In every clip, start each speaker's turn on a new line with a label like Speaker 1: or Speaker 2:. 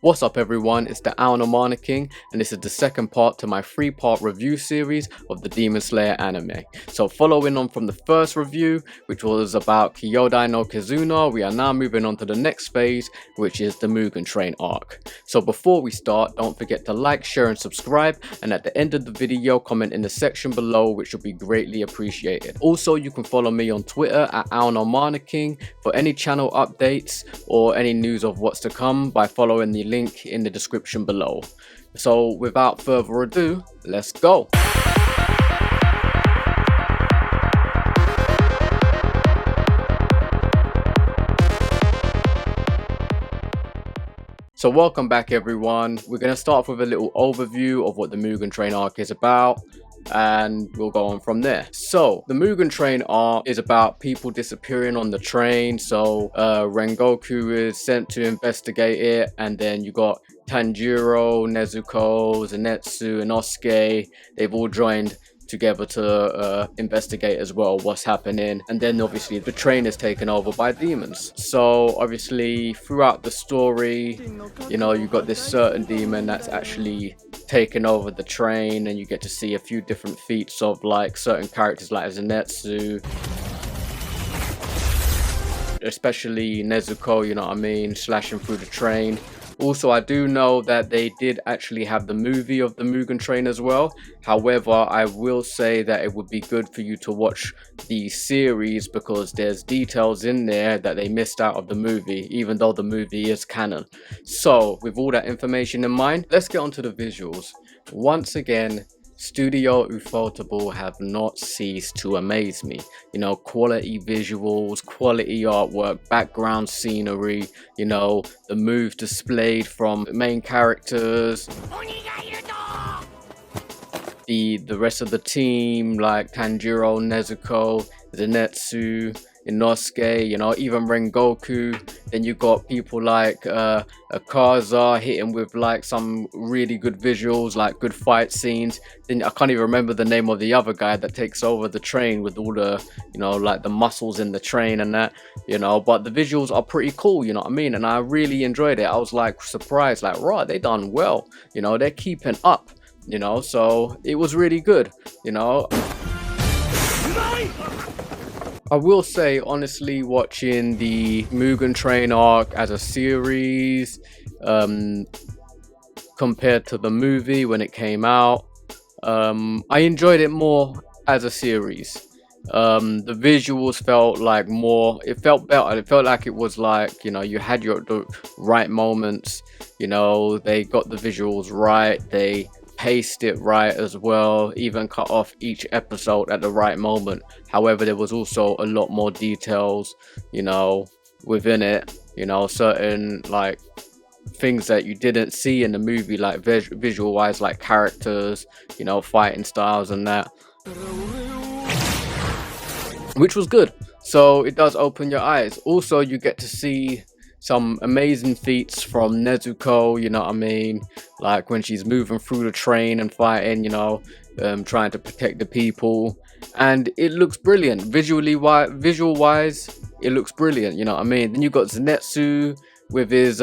Speaker 1: What's up everyone, it's the Aono King, and this is the second part to my 3-part review series of the Demon Slayer anime. So following on from the first review, which was about Kyodai no Kizuna, we are now moving on to the next phase, which is the Mugen Train arc. So before we start, don't forget to like, share and subscribe, and at the end of the video, comment in the section below, which will be greatly appreciated. Also, you can follow me on Twitter at Aono King for any channel updates or any news of what's to come by following the link in the description below. So without further ado, let's go. So welcome back everyone. We're going to start off with a little overview of what the Mugen Train arc is about, and we'll go on from there. So the Mugen Train arc is about people disappearing on the train. So Rengoku is sent to investigate it, and then you got Tanjiro, Nezuko, Zenitsu, and Inosuke. They've all joined together to investigate as well what's happening, and then obviously the train is taken over by demons. So obviously throughout the story, you know, you got this certain demon that's actually taken over the train, and you get to see a few different feats of like certain characters like Zenitsu, especially Nezuko, you know what I mean, slashing through the train. Also, I do know that they did actually have the movie of the Mugen Train as well. However, I will say that it would be good for you to watch the series because there's details in there that they missed out of the movie, even though the movie is canon. So, with all that information in mind, let's get onto the visuals. Once again, Studio Ufotable have not ceased to amaze me. You know, quality visuals, quality artwork, background scenery, you know, the moves displayed from the main characters, the rest of the team like Tanjiro, Nezuko, Zenitsu, Inosuke, you know, even Rengoku. Then you got people like Akaza hitting with like some really good visuals, like good fight scenes. Then I can't even remember the name of the other guy that takes over the train with all the, you know, like the muscles in the train and that, you know, but the visuals are pretty cool, you know what I mean? And I really enjoyed it. I was like surprised, like, right, they done well, you know, they're keeping up, you know, so it was really good, you know. I will say, honestly, watching the Mugen Train arc as a series compared to the movie when it came out, I enjoyed it more as a series. The visuals felt like more, it felt better. It felt like it was like, you know, you had the right moments, you know, they got the visuals right, they paced it right as well, even cut off each episode at the right moment. However, there was also a lot more details, you know, within it, you know, certain like things that you didn't see in the movie, like visual wise, like characters, you know, fighting styles and that, which was good. So it does open your eyes. Also, you get to see some amazing feats from Nezuko, you know what I mean, like when she's moving through the train and fighting, you know, trying to protect the people, and it looks brilliant visual wise, it looks brilliant, you know what I mean. Then you got Zenitsu with his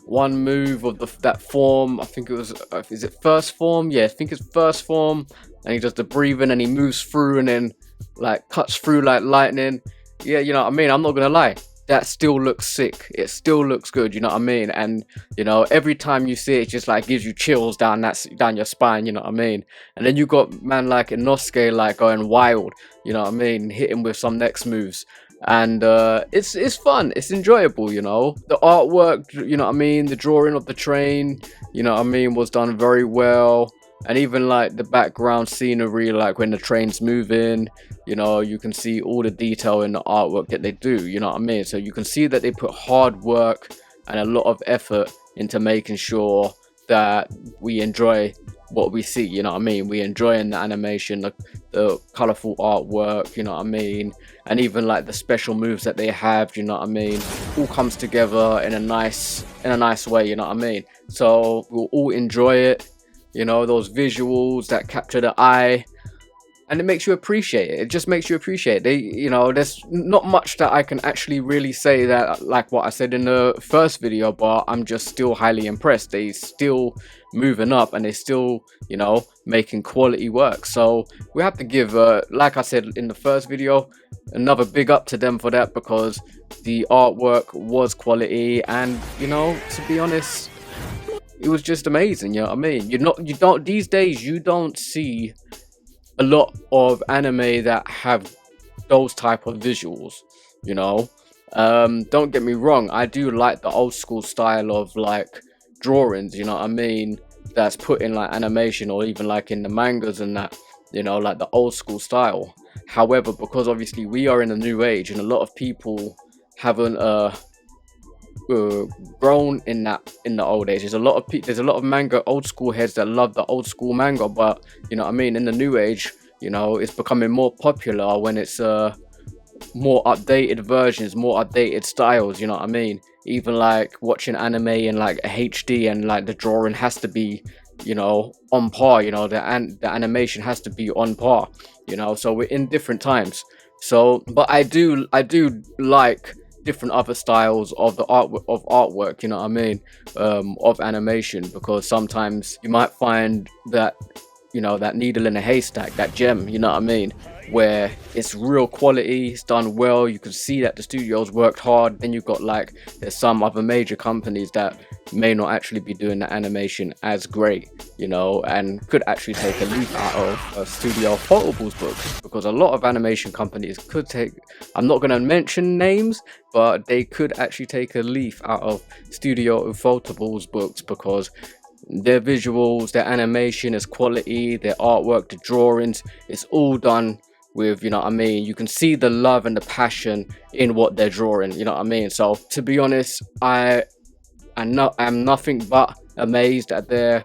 Speaker 1: one move of that form, I think it was, is it first form? Yeah, I think it's first form, and he does the breathing and he moves through and then like cuts through like lightning. Yeah, you know what I mean, I'm not gonna lie, that still looks sick. It still looks good, you know what I mean? And you know, every time you see it, it just like gives you chills down your spine, you know what I mean? And then you got man like Inosuke like going wild, you know what I mean, hitting with some next moves. And it's fun, it's enjoyable, you know. The artwork, you know what I mean, the drawing of the train, you know what I mean, was done very well. And even like the background scenery, like when the train's moving, you know, you can see all the detail in the artwork that they do, you know what I mean? So you can see that they put hard work and a lot of effort into making sure that we enjoy what we see, you know what I mean? We enjoy in the animation, the colorful artwork, you know what I mean? And even like the special moves that they have, you know what I mean? All comes together in a nice way, you know what I mean? So we'll all enjoy it. You know, those visuals that capture the eye, and it makes you appreciate it. It just makes you appreciate it. They, you know, there's not much that I can actually really say that like what I said in the first video, but I'm just still highly impressed. They still moving up, and they still, you know, making quality work. So we have to give, like I said in the first video, another big up to them for that, because the artwork was quality, and you know, to be honest, it was just amazing. You know what I mean? You don't these days, you don't see a lot of anime that have those type of visuals, you know. Don't get me wrong, I do like the old school style of like drawings, you know what I mean, that's put in like animation, or even like in the mangas and that, you know, like the old school style. However, because obviously we are in a new age, and a lot of people haven't grown in the old age. There's a lot of manga old school heads that love the old school manga, but you know what I mean, in the new age, you know, it's becoming more popular when it's more updated versions, more updated styles, you know what I mean. Even like watching anime in like HD, and like the drawing has to be, you know, on par, you know, the animation has to be on par, you know. So we're in different times. So but I do like different other styles of the artwork, you know what I mean, of animation, because sometimes you might find that, you know, that needle in a haystack, that gem, you know what I mean, where it's real quality, it's done well, you can see that the studios worked hard. Then you've got like, there's some other major companies that may not actually be doing the animation as great, you know, and could actually take a leaf out of Studio Photoballs books, because a lot of animation companies could take, I'm not going to mention names, but they could actually take a leaf out of Studio Photoballs books, because their visuals, their animation is quality, their artwork, the drawings, it's all done with, you know what I mean, you can see the love and the passion in what they're drawing, you know what I mean. So to be honest, I'm nothing but amazed at their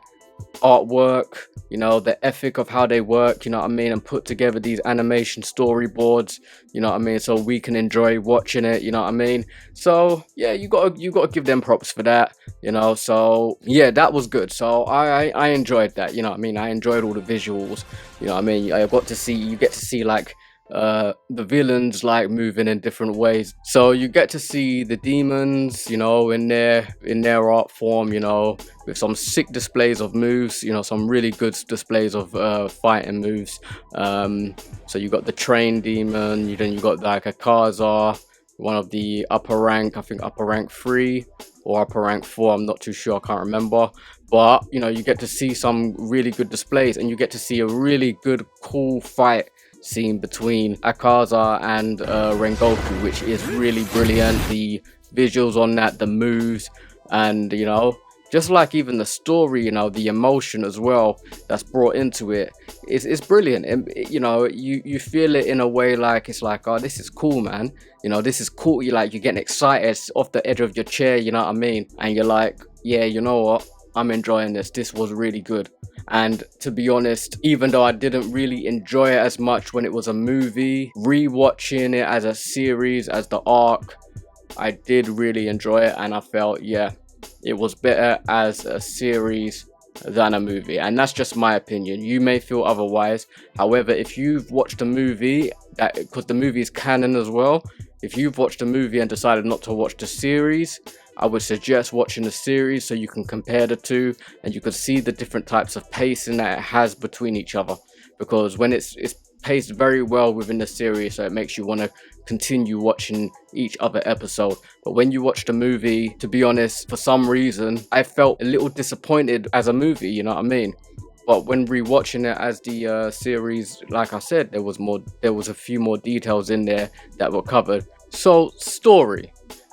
Speaker 1: artwork, you know, the ethic of how they work, you know what I mean, and put together these animation storyboards, you know what I mean, so we can enjoy watching it, you know what I mean. So yeah, you gotta give them props for that, you know. So yeah, that was good. So I enjoyed that, you know what I mean. I enjoyed all the visuals, you know what I mean. You get to see like the villains like moving in different ways, so you get to see the demons, you know, in their art form, you know, with some sick displays of moves, you know, some really good displays of fighting moves. So you got the train demon, then you got like a Kazar, one of the upper rank, I think upper rank 3 or upper rank 4, I'm not too sure, I can't remember. But you know, you get to see some really good displays, and you get to see a really good cool fight scene between Akaza and Rengoku, which is really brilliant. The visuals on that, the moves, and you know, just like even the story, you know, the emotion as well that's brought into it is brilliant. And you know, you feel it in a way like, it's like, oh, this is cool, man, you know, this is cool. You're getting excited off the edge of your chair, you know what I mean, and you're like, yeah, you know what, I'm enjoying this was really good. And to be honest, even though I didn't really enjoy it as much when it was a movie, rewatching it as a series, as the arc, I did really enjoy it, and I felt, yeah, it was better as a series than a movie. And that's just my opinion. You may feel otherwise. However, if you've watched a movie, that because the movie is canon as well, if you've watched a movie and decided not to watch the series, I would suggest watching the series so you can compare the two, and you can see the different types of pacing that it has between each other. Because when it's paced very well within the series, so it makes you want to continue watching each other episode. But when you watch the movie, to be honest, for some reason, I felt a little disappointed as a movie, you know what I mean? But when rewatching it as the series, like I said, there was a few more details in there that were covered. So, story.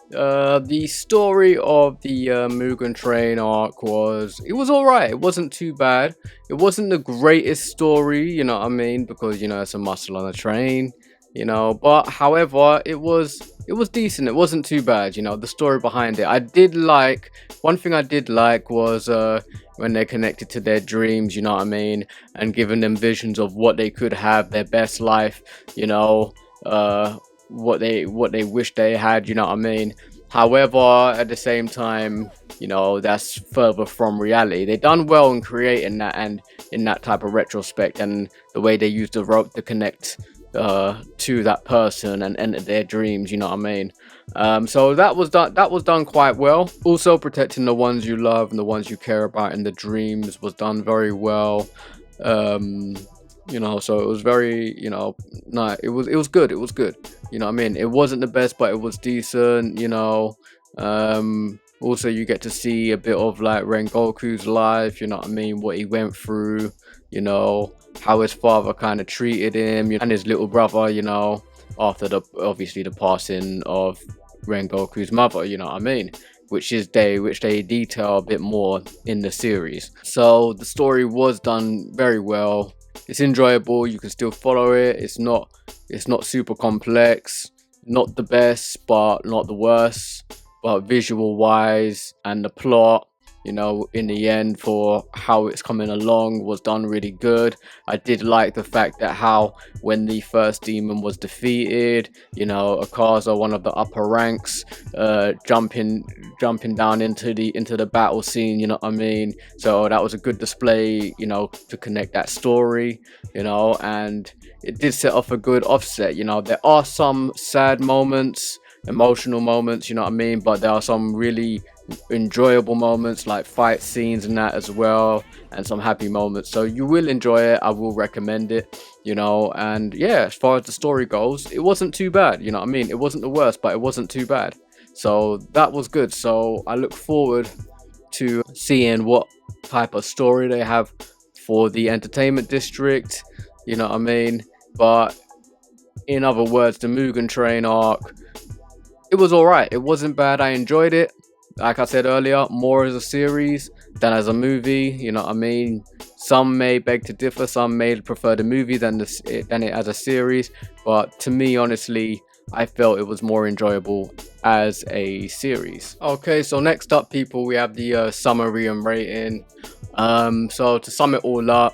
Speaker 1: The story of the Mugen Train arc was alright. It wasn't too bad. It wasn't the greatest story, you know what I mean, because, you know, it's a muscle on a train, you know, but however, it was decent. It wasn't too bad, you know, the story behind it. One thing I did like was when they connected to their dreams, you know what I mean, and giving them visions of what they could have, their best life, you know, what they wish they had, you know what I mean. However, at the same time, you know, that's further from reality. They done well in creating that and in that type of retrospect, and the way they use the rope to connect to that person and enter their dreams, you know what I mean? So that was done quite well. Also, protecting the ones you love and the ones you care about in the dreams was done very well. You know, so it was very, you know, it was good. It was good. You know what I mean? It wasn't the best, but it was decent, you know. Also, you get to see a bit of like Rengoku's life, you know what I mean, what he went through, you know, how his father kind of treated him, and his little brother, you know, after obviously the passing of Rengoku's mother, you know what I mean, which they detail a bit more in the series. So the story was done very well. It's enjoyable. You can still follow it. It's not super complex, not the best, but not the worst. But visual wise and the plot, you know, in the end, for how it's coming along, was done really good. I did like the fact that how when the first demon was defeated, you know, Akaza, one of the upper ranks, jumping down into the battle scene, you know what I mean? So that was a good display, you know, to connect that story, you know, and it did set off a good offset. You know, there are some sad moments, emotional moments, you know what I mean, but there are some really enjoyable moments like fight scenes and that as well, and some happy moments. So you will enjoy it. I will recommend it, you know. And yeah, as far as the story goes, it wasn't too bad, you know what I mean. It wasn't the worst, but it wasn't too bad, so that was good. So I look forward to seeing what type of story they have for the entertainment district, you know what I mean. But in other words, the Mugen Train arc, it was all right. It wasn't bad. I enjoyed it. Like I said earlier, more as a series than as a movie, you know what I mean. Some may beg to differ. Some may prefer the movie than it as a series, but to me, honestly, I felt it was more enjoyable as a series. Okay, so next up, people, we have the summary and rating. So to sum it all up,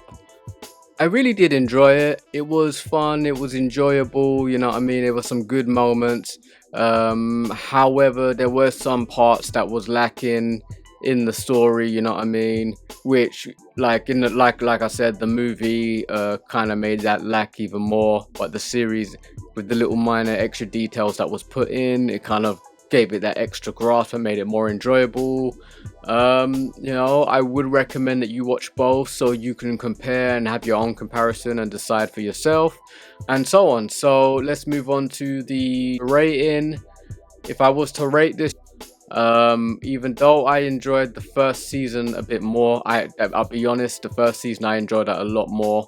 Speaker 1: I really did enjoy it. It was fun. It was enjoyable. You know what I mean? There were some good moments. However, there were some parts that was lacking in the story. You know what I mean? Which, like I said, the movie kind of made that lack even more. But the series, with the little minor extra details that was put in, it kind of gave it that extra grasp and made it more enjoyable. You know, I would recommend that you watch both so you can compare and have your own comparison and decide for yourself, and so on. So let's move on to the rating. If I was to rate this, even though I enjoyed the first season a bit more, I'll be honest, the first season I enjoyed that a lot more.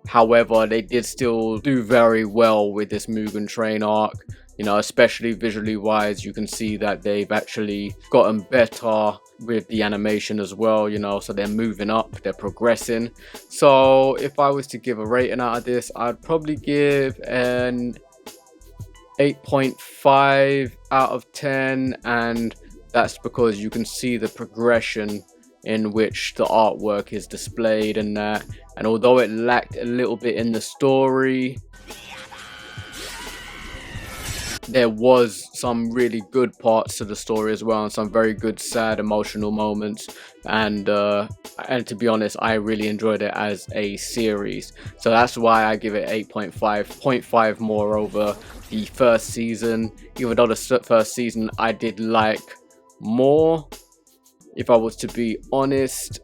Speaker 1: However, they did still do very well with this Mugen Train arc. You know, especially visually wise, you can see that they've actually gotten better with the animation as well, you know, so they're moving up, they're progressing. So if I was to give a rating out of this, I'd probably give an 8.5 out of 10, and that's because you can see the progression in which the artwork is displayed and that. And although it lacked a little bit in the story, there was some really good parts to the story as well, and some very good sad emotional moments, and to be honest, I really enjoyed it as a series. So that's why I give it 8.5 more over the first season, even though the first season I did like more, if I was to be honest,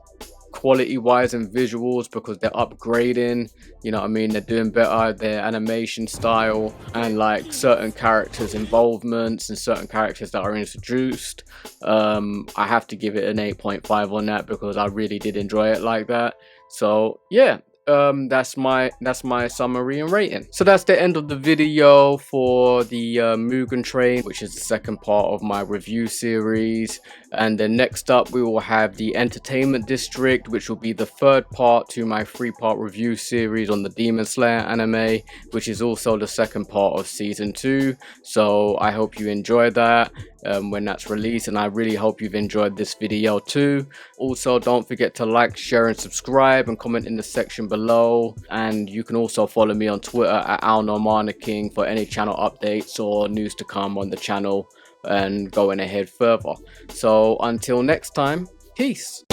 Speaker 1: quality wise and visuals, because they're upgrading, you know what I mean, they're doing better, their animation style, and like certain characters involvements and certain characters that are introduced. I have to give it an 8.5 on that because I really did enjoy it like that. So yeah, that's my summary and rating. So that's the end of the video for the Mugen Train, which is the second part of my review series. And then next up we will have the Entertainment District, which will be the third part to my 3-part review series on the Demon Slayer anime, which is also the second part of season 2. So I hope you enjoy that when that's released, and I really hope you've enjoyed this video too. Also, don't forget to like, share and subscribe, and comment in the section below. And you can also follow me on Twitter at @AlNormanaKing for any channel updates or news to come on the channel and going ahead further. So until next time, peace.